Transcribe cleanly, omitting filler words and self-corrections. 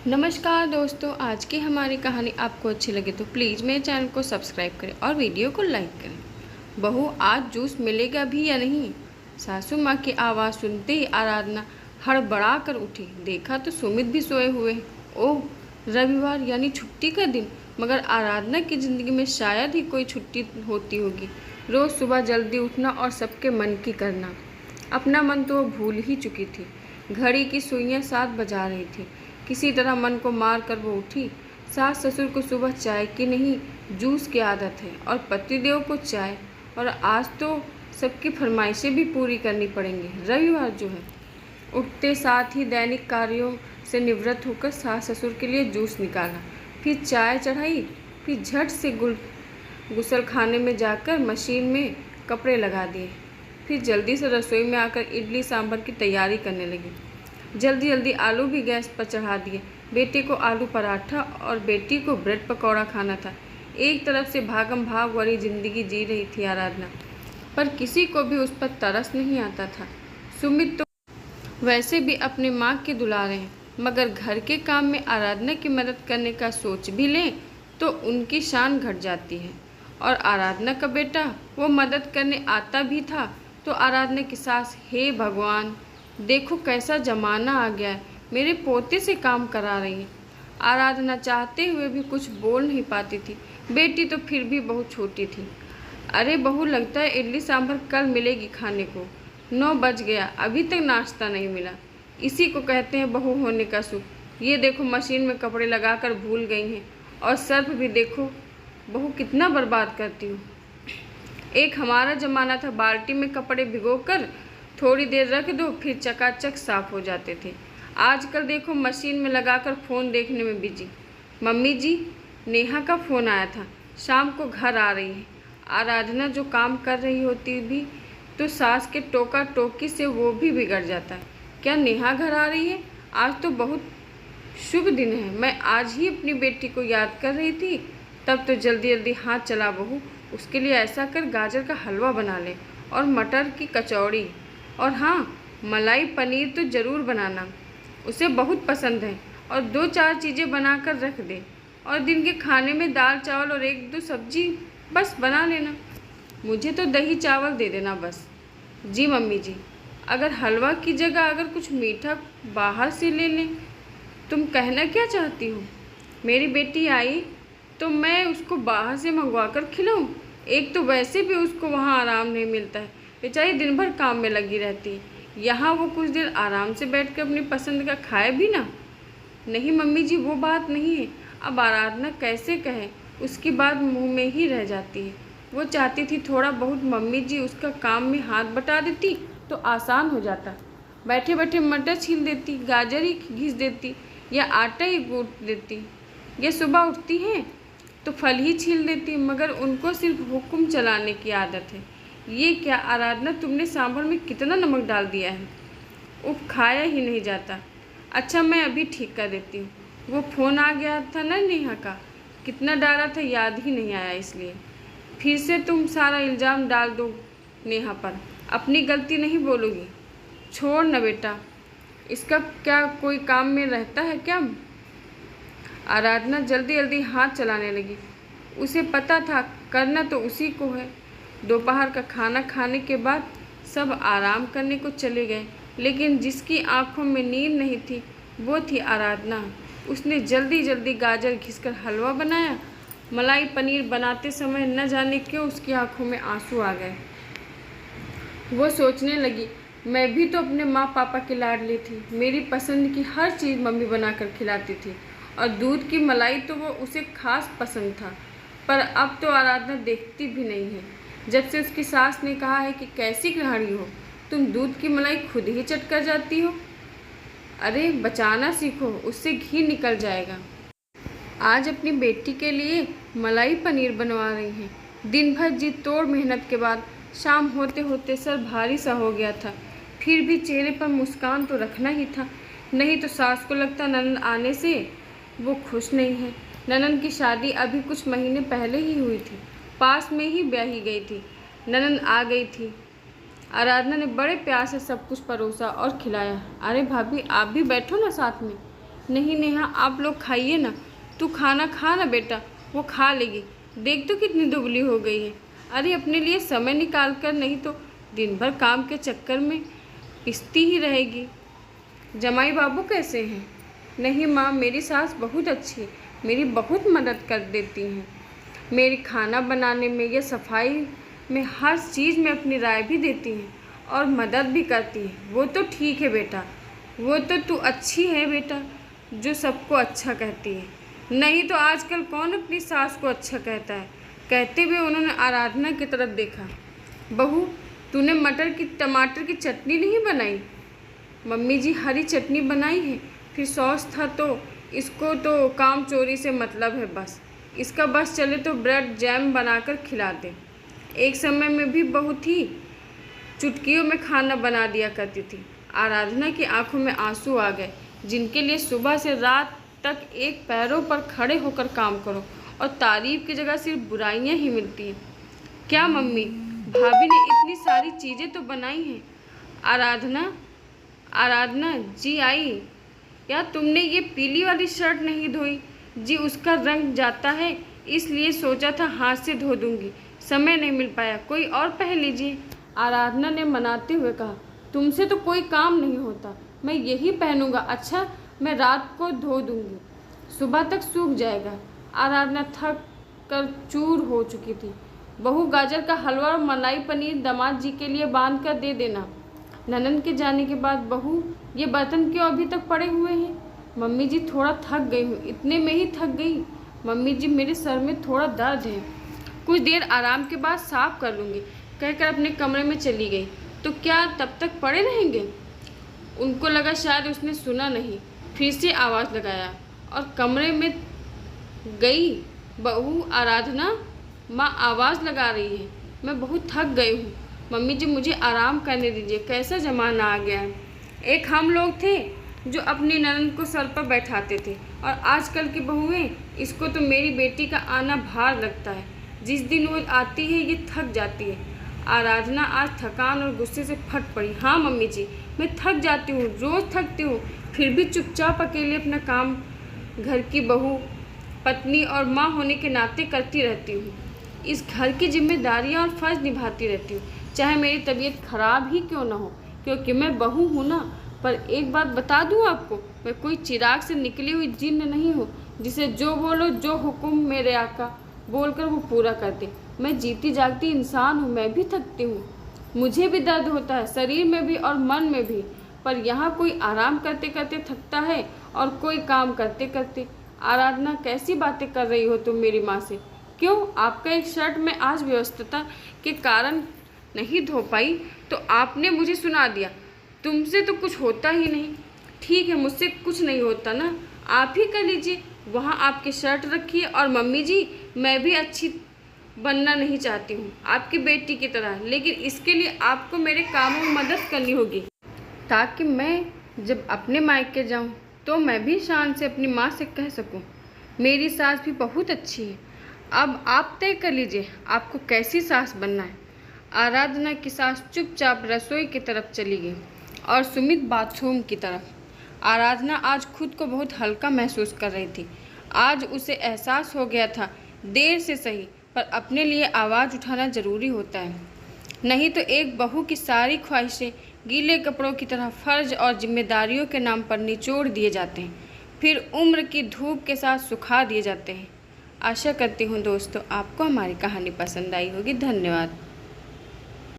नमस्कार दोस्तों, आज की हमारी कहानी आपको अच्छी लगे तो प्लीज़ मेरे चैनल को सब्सक्राइब करें और वीडियो को लाइक करें। बहू, आज जूस मिलेगा भी या नहीं? सासू माँ की आवाज़ सुनते ही आराधना हड़बड़ा कर उठी। देखा तो सुमित भी सोए हुए हैं। ओह, रविवार यानी छुट्टी का दिन। मगर आराधना की ज़िंदगी में शायद ही कोई छुट्टी होती होगी। रोज़ सुबह जल्दी उठना और सबके मन की करना। अपना मन तो वो भूल ही चुकी थी। घड़ी की सुइयां 7 बजा रही थी। किसी तरह मन को मार कर वो उठी। सास ससुर को सुबह चाय की नहीं, जूस की आदत है और पतिदेव को चाय। और आज तो सबकी फरमाइशें भी पूरी करनी पड़ेंगी। रविवार जो है। उठते साथ ही दैनिक कार्यों से निवृत्त होकर सास ससुर के लिए जूस निकाला, फिर चाय चढ़ाई, फिर झट से गुसल खाने में जाकर मशीन में कपड़े लगा दिए। फिर जल्दी से रसोई में आकर इडली सांभर की तैयारी करने लगी। जल्दी जल्दी आलू भी गैस पर चढ़ा दिए। बेटे को आलू पराठा और बेटी को ब्रेड पकौड़ा खाना था। एक तरफ से भागम भाग वाली ज़िंदगी जी रही थी आराधना, पर किसी को भी उस पर तरस नहीं आता था। सुमित तो वैसे भी अपने माँ के दुलारे हैं, मगर घर के काम में आराधना की मदद करने का सोच भी लें तो उनकी शान घट जाती है। और आराधना का बेटा वो मदद करने आता भी था तो आराधना की सास, हे भगवान, देखो कैसा जमाना आ गया है, मेरे पोते से काम करा रही है। आराधना चाहते हुए भी कुछ बोल नहीं पाती थी। बेटी तो फिर भी बहुत छोटी थी। अरे बहू, लगता है इडली सांभर कल मिलेगी खाने को। 9 बज गया, अभी तक नाश्ता नहीं मिला। इसी को कहते हैं बहू होने का सुख। ये देखो, मशीन में कपड़े लगाकर भूल गई हैं। और सर्फ भी देखो बहू कितना बर्बाद करती हूँ। एक हमारा ज़माना था, बाल्टी में कपड़े भिगोकर थोड़ी देर रख दो, फिर चकाचक साफ हो जाते थे। आजकल देखो, मशीन में लगाकर फ़ोन देखने में बिजी। मम्मी जी, नेहा का फ़ोन आया था, शाम को घर आ रही है। आराधना जो काम कर रही होती भी तो सास के टोका टोकी से वो भी बिगड़ जाता है। क्या नेहा घर आ रही है? आज तो बहुत शुभ दिन है। मैं आज ही अपनी बेटी को याद कर रही थी। तब तो जल्दी जल्दी हाथ चला बहू, उसके लिए ऐसा कर गाजर का हलवा बना ले और मटर की कचौड़ी, और हाँ, मलाई पनीर तो ज़रूर बनाना, उसे बहुत पसंद है। और 2-4 चीज़ें बनाकर रख दे। और दिन के खाने में दाल चावल और 1-2 सब्जी बस बना लेना। मुझे तो दही चावल दे देना बस। जी मम्मी जी। अगर हलवा की जगह अगर कुछ मीठा बाहर से ले लें? तुम कहना क्या चाहती हो? मेरी बेटी आई तो मैं उसको बाहर से मंगवा कर खिलाऊं? एक तो वैसे भी उसको वहाँ आराम नहीं मिलता है, बेचारी दिन भर काम में लगी रहती है। यहाँ वो कुछ देर आराम से बैठ कर अपनी पसंद का खाए भी ना। नहीं मम्मी जी, वो बात नहीं है। अब आराधना कैसे कहे, उसकी बात मुंह में ही रह जाती है। वो चाहती थी थोड़ा बहुत मम्मी जी उसका काम में हाथ बटा देती तो आसान हो जाता। बैठे बैठे मटर छील देती, गाजर ही घिस देती, या आटा ही गूँथ देती, या सुबह उठती हैं तो फल ही छील देती। मगर उनको सिर्फ हुक्म चलाने की आदत है। ये क्या आराधना, तुमने सांभर में कितना नमक डाल दिया है? उफ, खाया ही नहीं जाता। अच्छा, मैं अभी ठीक कर देती हूँ। वो फ़ोन आ गया था ना नेहा का, कितना डाला था याद ही नहीं आया, इसलिए फिर से तुम सारा इल्ज़ाम डाल दो नेहा पर। अपनी गलती नहीं बोलोगी? छोड़ न बेटा, इसका क्या कोई काम में रहता है क्या? आराधना जल्दी जल्दी हाथ चलाने लगी। उसे पता था करना तो उसी को है। दोपहर का खाना खाने के बाद सब आराम करने को चले गए, लेकिन जिसकी आंखों में नींद नहीं थी वो थी आराधना। उसने जल्दी जल्दी गाजर घिसकर हलवा बनाया। मलाई पनीर बनाते समय न जाने क्यों उसकी आंखों में आंसू आ गए। वो सोचने लगी, मैं भी तो अपने माँ पापा की लाडली थी। मेरी पसंद की हर चीज़ मम्मी बनाकर खिलाती थी, और दूध की मलाई तो वो उसे खास पसंद था। पर अब तो आराधना देखती भी नहीं है। जब से उसकी सास ने कहा है कि कैसी गृहिणी हो, तुम दूध की मलाई खुद ही चट कर जाती हो। अरे बचाना सीखो, उससे घी निकल जाएगा। आज अपनी बेटी के लिए मलाई पनीर बनवा रही हैं। दिन भर जी तोड़ मेहनत के बाद शाम होते होते सर भारी सा हो गया था। फिर भी चेहरे पर मुस्कान तो रखना ही था, नहीं तो सास को लगता ननद आने से वो खुश नहीं है। ननद की शादी अभी कुछ महीने पहले ही हुई थी, पास में ही ब्याही गई थी। ननद आ गई थी। आराधना ने बड़े प्यार से सब कुछ परोसा और खिलाया। अरे भाभी, आप भी बैठो ना साथ में। नहीं नेहा, आप लोग खाइए ना, तू खाना खा ना बेटा, वो खा लेगी, देख तो कितनी दुबली हो गई है। अरे अपने लिए समय निकाल कर, नहीं तो दिन भर काम के चक्कर में पिसती ही रहेगी। जमाई बाबू कैसे हैं? नहीं माँ, मेरी सास बहुत अच्छी है, मेरी बहुत मदद कर देती हैं। मेरी खाना बनाने में या सफाई में हर चीज़ में अपनी राय भी देती हैं और मदद भी करती हैं। वो तो ठीक है बेटा, वो तो तू अच्छी है बेटा, जो सबको अच्छा कहती है। नहीं तो आजकल कौन अपनी सास को अच्छा कहता है। कहते हुए उन्होंने आराधना की तरफ देखा। बहू, तूने मटर की टमाटर की चटनी नहीं बनाई? मम्मी जी हरी चटनी बनाई है, फिर सॉस था, तो इसको तो काम चोरी से मतलब है बस। इसका बस चले तो ब्रेड जैम बनाकर खिला दे। एक समय में भी बहू थी, चुटकियों में खाना बना दिया करती थी। आराधना की आंखों में आंसू आ गए, जिनके लिए सुबह से रात तक एक पैरों पर खड़े होकर काम करो और तारीफ की जगह सिर्फ बुराइयां ही मिलती हैं। क्या मम्मी, भाभी ने इतनी सारी चीज़ें तो बनाई हैं। आराधना आराधना जी आई। या तुमने ये पीली वाली शर्ट नहीं धोई? जी उसका रंग जाता है, इसलिए सोचा था हाथ से धो दूंगी, समय नहीं मिल पाया, कोई और पहन लीजिए। आराधना ने मनाते हुए कहा, तुमसे तो कोई काम नहीं होता, मैं यही पहनूंगा। अच्छा, मैं रात को धो दूंगी, सुबह तक सूख जाएगा। आराधना थक कर चूर हो चुकी थी। बहू, गाजर का हलवा और मलाई पनीर दामाद जी के लिए बांध कर दे देना। ननद के जाने के बाद बहू, ये बर्तन क्यों अभी तक पड़े हुए हैं? मम्मी जी थोड़ा थक गई हूँ, इतने में ही थक गई। मम्मी जी मेरे सर में थोड़ा दर्द है, कुछ देर आराम के बाद साफ कर लूँगी, कहकर अपने कमरे में चली गई। तो क्या तब तक पड़े रहेंगे? उनको लगा शायद उसने सुना नहीं, फिर से आवाज़ लगाया और कमरे में गई। बहू, आराधना, माँ आवाज़ लगा रही है, मैं बहुत थक गई हूँ। मम्मी जी मुझे आराम करने दीजिए, कैसा ज़माना आ गया है। एक हम लोग थे जो अपनी ननद को सर पर बैठाते थे, और आजकल की बहुएं, इसको तो मेरी बेटी का आना भार लगता है। जिस दिन वो आती है ये थक जाती है। आराधना आज थकान और गुस्से से फट पड़ी। हाँ मम्मी जी, मैं थक जाती हूँ, रोज़ थकती हूँ, फिर भी चुपचाप अकेले अपना काम घर की बहू, पत्नी और माँ होने के नाते करती रहती हूँ। इस घर की जिम्मेदारियाँ और फ़र्ज़ निभाती रहती हूँ, चाहे मेरी तबीयत खराब ही क्यों ना हो, क्योंकि मैं बहू हूँ ना। पर एक बात बता दूँ आपको, मैं कोई चिराग से निकली हुई जिन्न नहीं हूँ, जिसे जो बोलो, जो हुक्म मेरे आका बोलकर वो पूरा कर दे। मैं जीती जागती इंसान हूँ, मैं भी थकती हूँ, मुझे भी दर्द होता है, शरीर में भी और मन में भी। पर यहाँ कोई आराम करते करते थकता है और कोई काम करते करते। आराधना, कैसी बातें कर रही हो तुम मेरी माँ से? क्यों? आपका एक शर्ट में आज व्यस्तता के कारण नहीं धो पाई तो आपने मुझे सुना दिया। तुमसे तो कुछ होता ही नहीं। ठीक है, मुझसे कुछ नहीं होता ना, आप ही कर लीजिए। वहाँ आपकी शर्ट रखी है। और मम्मी जी, मैं भी अच्छी बनना नहीं चाहती हूँ आपकी बेटी की तरह, लेकिन इसके लिए आपको मेरे कामों में मदद करनी होगी, ताकि मैं जब अपने मायके जाऊँ तो मैं भी शान से अपनी माँ से कह सकूँ, मेरी सास भी बहुत अच्छी है। अब आप तय कर लीजिए आपको कैसी सास बनना है। आराधना की सास चुपचाप रसोई की तरफ चली गई और सुमित बाथरूम की तरफ। आराधना आज खुद को बहुत हल्का महसूस कर रही थी। आज उसे एहसास हो गया था, देर से सही पर अपने लिए आवाज़ उठाना ज़रूरी होता है, नहीं तो एक बहू की सारी ख्वाहिशें गीले कपड़ों की तरह फ़र्ज और जिम्मेदारियों के नाम पर निचोड़ दिए जाते हैं, फिर उम्र की धूप के साथ सुखा दिए जाते हैं। आशा करती हूँ दोस्तों आपको हमारी कहानी पसंद आई होगी। धन्यवाद।